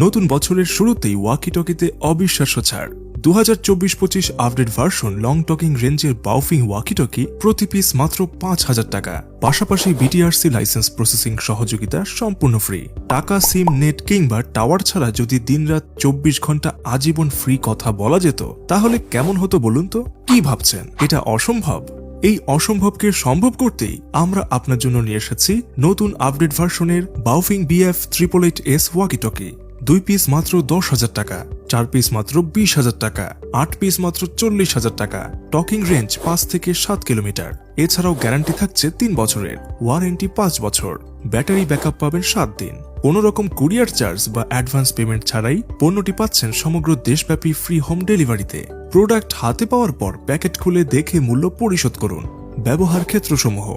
নতুন বছরের শুরুতেই ওয়াকি-টকিতে অবিশ্বাস্য ছাড়। 2024-25 আপডেট ভার্সন লং টকিং রেঞ্জের বাউফিং ওয়াকি-টকি প্রতি পিস মাত্র 5,000 টাকা। পাশাপাশি বিটিআরসি লাইসেন্স প্রসেসিং সহযোগিতা সম্পূর্ণ ফ্রি। টাকা, সিম, নেট কিংবা টাওয়ার ছাড়া যদি দিনরাত 24 ঘন্টা আজীবন ফ্রি কথা বলা যেত তাহলে কেমন হতো বলুন তো? কি ভাবছেন এটা অসম্ভব? এই অসম্ভবকে সম্ভব করতেই আমরা আপনার জন্য নিয়ে এসেছি নতুন আপডেট ভার্সনের বাউফিং BF888S ওয়াকি-টকি। 2 পিস মাত্র 10,000 টাকা, 4 পিস মাত্র 20,000 টাকা, 8 পিস মাত্র 40,000 টাকা। টকিং রেঞ্জ 5 থেকে 7 কিলোমিটার। এছাড়াও গ্যারান্টি থাকছে 3 বছরের, ওয়ারেন্টি 5 বছর, ব্যাটারি ব্যাকআপ পাবেন 7 দিন। কোনো রকম কুরিয়ার চার্জ বা অ্যাডভান্স পেমেন্ট ছাড়াই পণ্যটি পাচ্ছেন সমগ্র দেশব্যাপী ফ্রি হোম ডেলিভারিতে। প্রোডাক্ট হাতে পাওয়ার পর প্যাকেট খুলে দেখে মূল্য পরিশোধ করুন। ব্যবহার ক্ষেত্রসমূহ: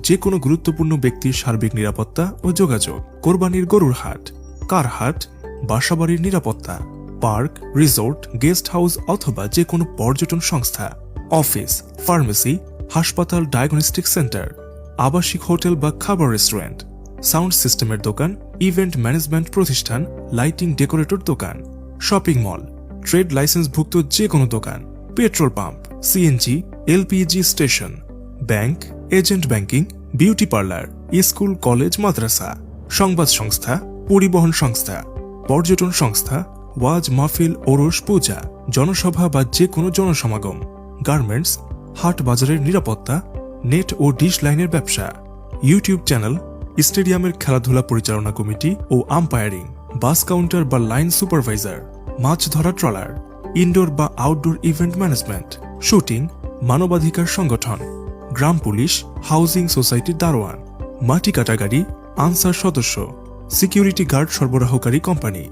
যে কোনো গুরুত্বপূর্ণ ব্যক্তির সার্বিক নিরাপত্তা ও যোগাযোগ, কোরবানির গরুর হাট, কার হাট, বাসাবাড়ির নিরাপত্তা, পার্ক, রিসোর্ট, গেস্ট হাউস অথবা যে কোনো পর্যটন সংস্থা, অফিস, ফার্মেসি, হাসপাতাল, ডায়াগনস্টিক সেন্টার, আবাসিক হোটেল বা খাবার রেস্টুরেন্ট, সাউন্ড সিস্টেমের দোকান, ইভেন্ট ম্যানেজমেন্ট প্রতিষ্ঠান, লাইটিং ডেকোরেটর দোকান, শপিং মল, ট্রেড লাইসেন্সভুক্ত যে কোনো দোকান, petrol pump, CNG, LPG station, bank, agent banking, beauty parlour, school, college, মাদ্রাসা, সংবাদ সংস্থা, পরিবহন সংস্থা, পর্যটন সংস্থা, ওয়াজ মাহফিল, ওরস, পূজা, জনসভা বা যে কোনো জনসমাগম, গার্মেন্টস, হাট বাজারের নিরাপত্তা, নেট ও ডিশ লাইনের ব্যবসা, ইউটিউব চ্যানেল, স্টেডিয়ামের খেলাধুলা পরিচালনা কমিটি ও আম্পায়ারিং, বাস কাউন্টার বা লাইন সুপারভাইজার, মাছ ধরা ট্রলার, ইনডোর বা আউটডোর ইভেন্ট ম্যানেজমেন্ট, শুটিং, মানবাধিকার সংগঠন, গ্রাম পুলিশ, হাউজিং সোসাইটির দারোয়ান, মাটি কাটা গাড়ি, আনসার সদস্য, সিকিউরিটি গার্ড সরবরাহকারী কোম্পানি।